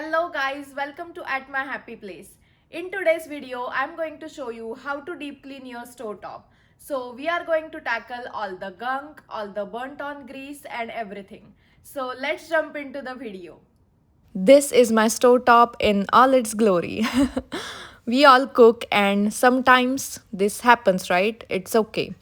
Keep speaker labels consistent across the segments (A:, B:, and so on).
A: Hello guys, welcome to At My Happy Place. In today's video, I'm going to show you how to deep clean your stove top. So we are going to tackle all the gunk, all the burnt on grease and everything. So let's jump into the video. This is my stove top in all its glory. We all cook and sometimes this happens, right? It's okay.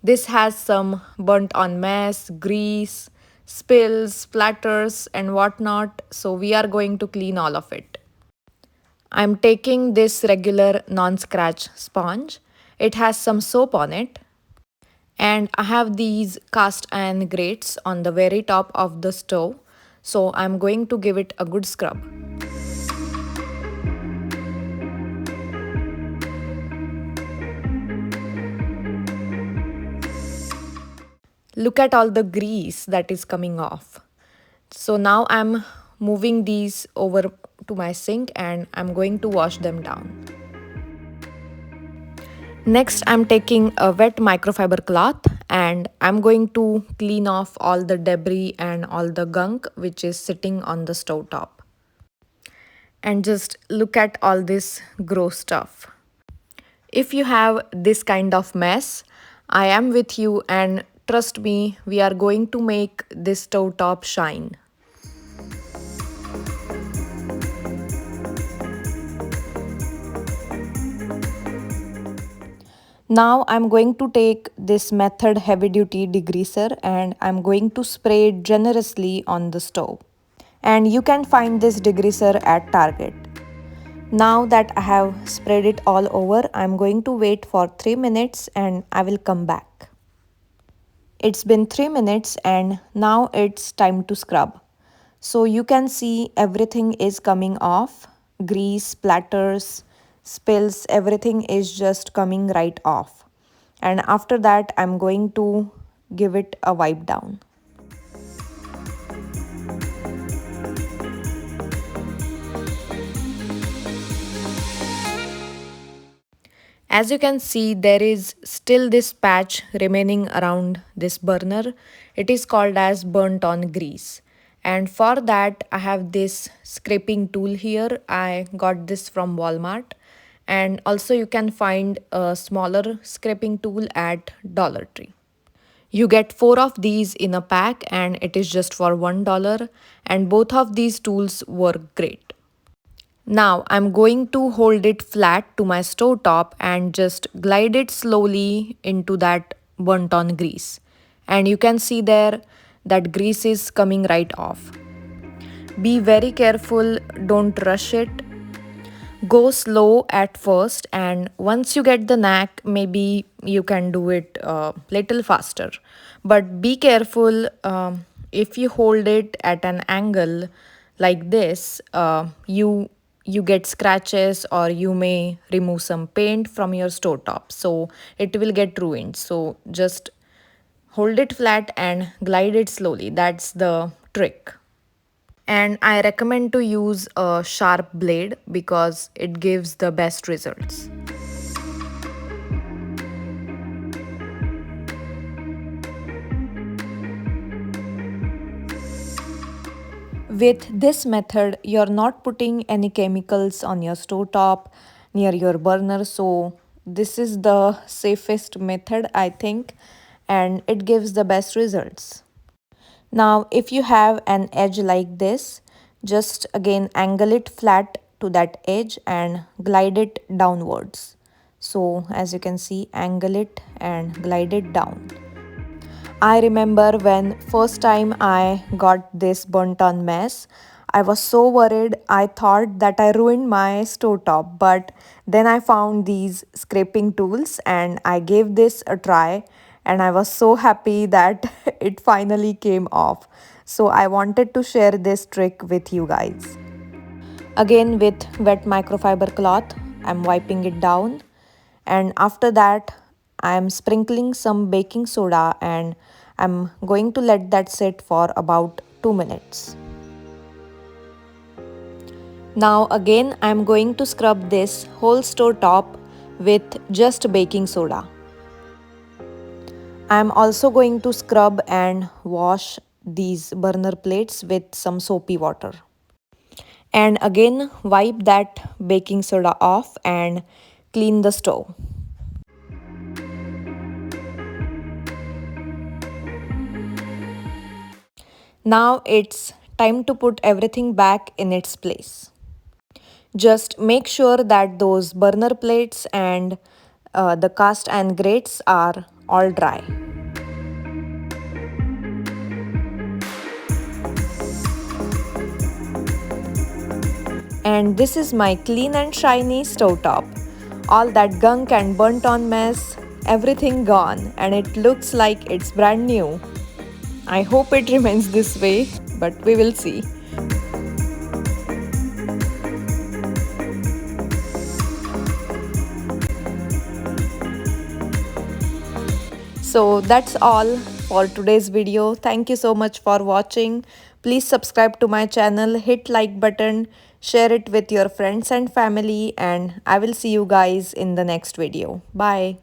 A: This has some burnt on mess, grease, spills, splatters, and whatnot. So we are going to clean all of it. I'm taking this regular non-scratch sponge. It has some soap on it. And I have these cast iron grates on the very top of the stove. So I'm going to give it a good scrub. Look at all the grease that is coming off. So now I'm moving these over to my sink and I'm going to wash them down. Next, I'm taking a wet microfiber cloth and I'm going to clean off all the debris and all the gunk which is sitting on the stove top. And just look at all this gross stuff. If you have this kind of mess, I am with you and trust me, we are going to make this stove top shine. Now I'm going to take this Method heavy duty degreaser and I'm going to spray it generously on the stove. And you can find this degreaser at Target. Now that I have spread it all over, I'm going to wait for 3 minutes and I will come back. It's been 3 minutes and now it's time to scrub. So you can see everything is coming off. Grease, splatters, spills, everything is just coming right off. And after that, I'm going to give it a wipe down. As you can see, there is still this patch remaining around this burner. It is called as burnt on grease. And for that, I have this scraping tool here. I got this from Walmart. And also you can find a smaller scraping tool at Dollar Tree. You get 4 of these in a pack and it is just for $1 and both of these tools work great. Now I'm going to hold it flat to my stove top and just glide it slowly into that burnt on grease. And you can see there that grease is coming right off. Be very careful, don't rush it. Go slow at first and once you get the knack, maybe you can do it a little faster. But be careful, if you hold it at an angle like this, you get scratches or you may remove some paint from your stove top, so it will get ruined. So just hold it flat and glide it slowly. That's the trick. And I recommend to use a sharp blade because it gives the best results. With this method, you're not putting any chemicals on your stove top near your burner, so this is the safest method, I think, and it gives the best results. Now, if you have an edge like this, just again angle it flat to that edge and glide it downwards. So, as you can see, angle it and glide it down. I remember when first time I got this burnt on mess, I was so worried. I thought that I ruined my stove top, but then I found these scraping tools and I gave this a try and I was so happy that it finally came off. So I wanted to share this trick with you guys. Again with wet microfiber cloth, I'm wiping it down and after that I'm sprinkling some baking soda and I'm going to let that sit for about 2 minutes. Now again I'm going to scrub this whole stove top with just baking soda. I'm also going to scrub and wash these burner plates with some soapy water. And again, wipe that baking soda off and clean the stove. Now it's time to put everything back in its place. Just make sure that those burner plates and the cast iron grates are all dry. And this is my clean and shiny stovetop. All that gunk and burnt on mess, everything gone, and it looks like it's brand new. I hope it remains this way, but we will see. So that's all for today's video. Thank you so much for watching. Please subscribe to my channel, hit like button, share it with your friends and family, and I will see you guys in the next video. Bye.